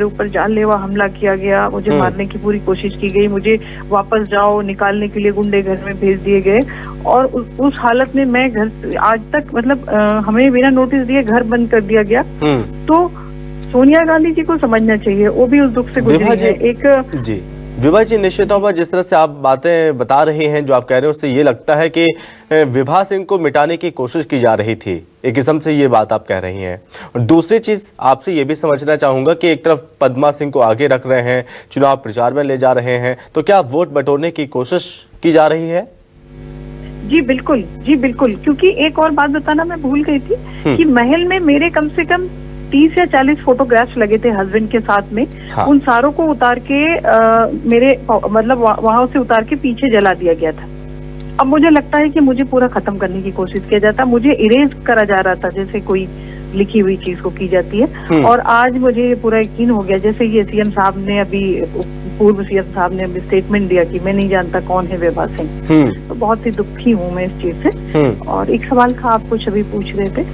ऊपर जानलेवा हमला किया गया, मुझे मारने की पूरी कोशिश की गई, मुझे वापस जाओ निकालने के लिए गुंडे घर में भेज दिए गए। और उस हालत में मैं घर आज तक मतलब हमें बिना नोटिस दिए घर बंद कर दिया गया। तो सोनिया गांधी जी को समझना चाहिए, वो भी उस दुख से गुजरी है। एक जी विभा जी, निश्चित तौर पर जिस तरह से आप बातें बता रहे हैं, जो आप कह रहे हैं, उससे ये लगता है कि विभा सिंह को मिटाने की कोशिश की जा रही थी, एक किस्म से ये बात आप कह रही हैं। और दूसरी चीज आपसे ये भी समझना चाहूंगा कि एक तरफ पद्मा सिंह को आगे रख रहे हैं, चुनाव प्रचार में ले जा रहे हैं, तो क्या वोट बटोरने की कोशिश की जा रही है? जी बिल्कुल, जी बिल्कुल, क्योंकि एक और बात बताना मैं भूल गई थी कि महल में मेरे कम से कम 30 या 40 फोटोग्राफ्स लगे थे हस्बैंड के साथ में। हाँ। उन सारों को उतार के मेरे मतलब वहां से उतार के पीछे जला दिया गया था। अब मुझे लगता है कि मुझे पूरा खत्म करने की कोशिश किया जाता, मुझे इरेज करा जा रहा था जैसे कोई लिखी हुई चीज को की जाती है। और आज मुझे पूरा यकीन हो गया, जैसे ये सीएम साहब ने अभी, पूर्व सीएम साहब ने अभी स्टेटमेंट दिया कि मैं नहीं जानता कौन है विभा सिंह, तो बहुत ही दुखी हूँ मैं इस चीज से। और एक सवाल था, आप कुछ अभी पूछ रहे थे।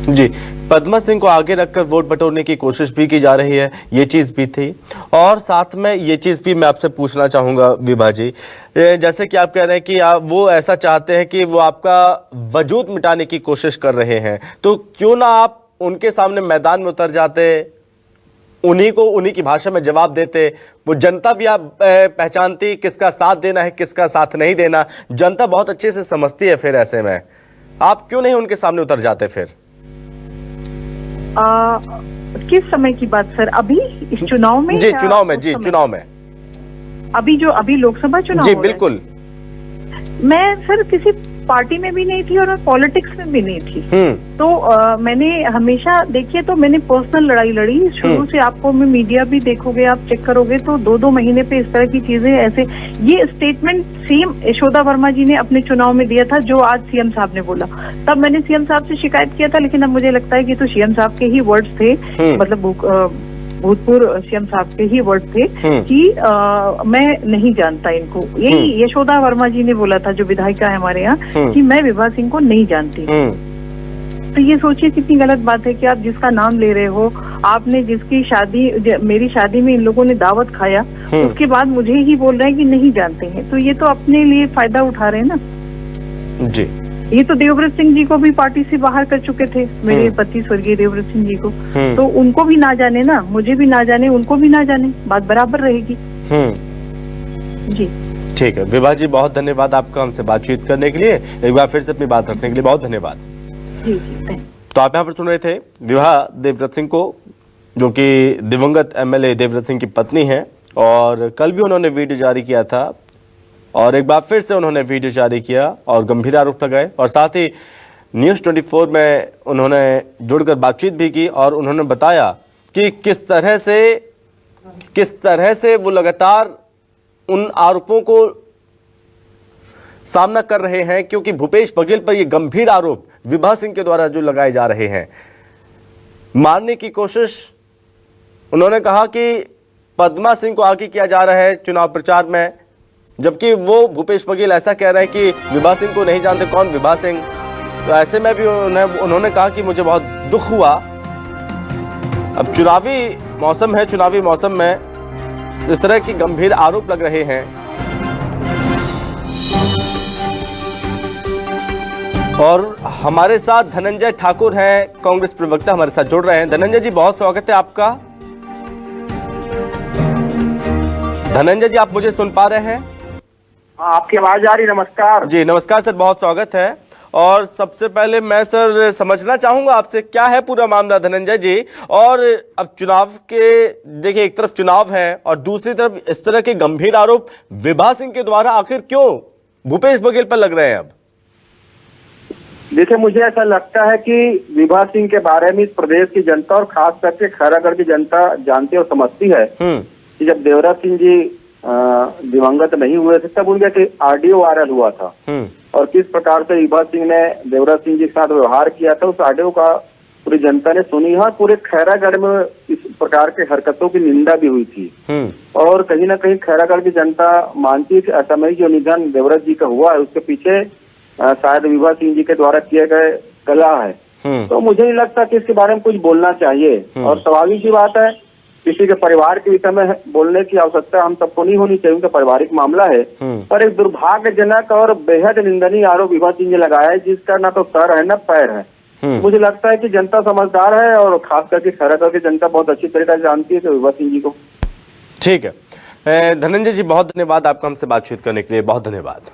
जी, पद्मा सिंह को आगे रखकर वोट बटोरने की कोशिश भी की जा रही है, ये चीज भी थी। और साथ में ये चीज भी मैं आपसे पूछना चाहूंगा विभा जी, जैसे कि आप कह रहे हैं कि वो ऐसा चाहते हैं कि वो आपका वजूद मिटाने की कोशिश कर रहे हैं, तो क्यों ना आप उनके सामने मैदान में उतर जाते, उन्हीं को उन्हीं की भाषा में जवाब देते, वो जनता भी आप पहचानती किसका साथ देना है किसका साथ नहीं देना, जनता बहुत अच्छे से समझती है। फिर ऐसे में आप क्यों नहीं उनके सामने उतर जाते फिर? किस समय की बात सर? अभी इस चुनाव में? जी चुनाव में, जी चुनाव में, अभी लोकसभा चुनाव। जी बिल्कुल। मैं सर किसी पार्टी में भी नहीं थी और मैं पॉलिटिक्स में भी नहीं थी। तो मैंने हमेशा देखिए, तो मैंने पर्सनल लड़ाई लड़ी शुरू से। आपको मैं मीडिया भी देखोगे, आप चेक करोगे तो 2-2 महीने पे इस तरह की चीजें ऐसे, ये स्टेटमेंट सीएम यशोदा वर्मा जी ने अपने चुनाव में दिया था, जो आज सीएम साहब ने बोला। तब मैंने सीएम साहब से शिकायत किया था, लेकिन अब मुझे लगता है कि तो सीएम साहब के ही वर्ड्स थे, मतलब भूतपूर्व सीएम साहब के ही वर्ड थे कि मैं नहीं जानता इनको। यही यशोदा वर्मा जी ने बोला था, जो विधायिका है हमारे यहाँ, कि मैं विभा सिंह को नहीं जानती। तो ये सोचिए कितनी गलत बात है कि आप जिसका नाम ले रहे हो, आपने जिसकी शादी, मेरी शादी में इन लोगों ने दावत खाया, उसके बाद मुझे ही बोल रहे हैं कि नहीं जानते हैं। तो ये तो अपने लिए फायदा उठा रहे हैं ना जी। ये तो देवव्रत सिंह जी को भी पार्टी से बाहर कर चुके थे, मेरे पति स्वर्गीय देवव्रत सिंह जी को। तो उनको भी ना जाने ना, मुझे भी ना जाने, उनको भी ना जाने, बात बराबर रहेगी। जी ठीक है विभा जी, बहुत धन्यवाद आपका हमसे बातचीत करने के लिए, एक बार फिर से अपनी बात रखने के लिए बहुत धन्यवाद। जी। तो आप यहाँ पर सुन रहे थे विभा देवव्रत सिंह को, जो कि दिवंगत एमएलए देवव्रत सिंह की पत्नी है, और कल भी उन्होंने वीडियो जारी किया था और एक बार फिर से उन्होंने वीडियो जारी किया और गंभीर आरोप लगाए, और साथ ही न्यूज़ 24 में उन्होंने जुड़कर बातचीत भी की और उन्होंने बताया कि किस तरह से वो लगातार उन आरोपों को सामना कर रहे हैं, क्योंकि भूपेश बघेल पर ये गंभीर आरोप विभा सिंह के द्वारा जो लगाए जा रहे हैं, मारने की कोशिश। उन्होंने कहा कि पद्मा सिंह को आगे किया जा रहा है चुनाव प्रचार में, जबकि वो भूपेश बघेल ऐसा कह रहे हैं कि विभा सिंह को नहीं जानते कौन विभा सिंह। तो ऐसे में भी उन्होंने कहा कि मुझे बहुत दुख हुआ। अब चुनावी मौसम है, चुनावी मौसम में इस तरह की गंभीर आरोप लग रहे हैं। और हमारे साथ धनंजय ठाकुर हैं, कांग्रेस प्रवक्ता, हमारे साथ जुड़ रहे हैं। धनंजय जी, बहुत स्वागत है आपका। धनंजय जी, आप मुझे सुन पा रहे हैं? आपकी आवाज आ रही? नमस्कार जी नमस्कार सर, बहुत स्वागत है। और सबसे पहले मैं सर समझना चाहूंगा आपसे, क्या है पूरा मामला धनंजय जी? और अब चुनाव के, देखिए एक तरफ चुनाव है और दूसरी तरफ इस तरह के गंभीर आरोप विभा सिंह के द्वारा आखिर क्यों भूपेश बघेल पर लग रहे हैं? अब देखिए, मुझे ऐसा लगता है कि विभा सिंह के बारे में इस प्रदेश की जनता और खास करके खैरागढ़ की जनता जानती और समझती है कि जब देवव्रत सिंह जी दिवंगत नहीं हुए थे, तब उनका ऑडियो वायरल हुआ था और किस प्रकार से विभा सिंह ने देवव्रत सिंह जी के साथ व्यवहार किया था, उस ऑडियो का पूरी जनता ने सुनी है। पूरे खैरागढ़ में इस प्रकार के हरकतों की निंदा भी हुई थी और कहीं ना कहीं खैरागढ़ की जनता मानती है कि असमय जो निधन देवव्रत जी का हुआ है, उसके पीछे शायद विभा सिंह जी के द्वारा किए गए कला है। तो मुझे नहीं लगता कि इसके बारे में कुछ बोलना चाहिए। और स्वाभाविक सी बात है किसी के परिवार के विषय में बोलने की आवश्यकता हम सबको नहीं होनी चाहिए, उनका पारिवारिक मामला है। पर एक दुर्भाग्यजनक और बेहद निंदनीय आरोप विभा सिंह ने लगाया है, जिसका ना तो सर है ना पैर है। मुझे लगता है कि जनता समझदार है और खास करके खैरागढ़ की जनता बहुत अच्छी तरीके से जानती है विभा सिंह जी को। ठीक है धनंजय जी, बहुत धन्यवाद आपका हमसे बातचीत करने के लिए, बहुत धन्यवाद।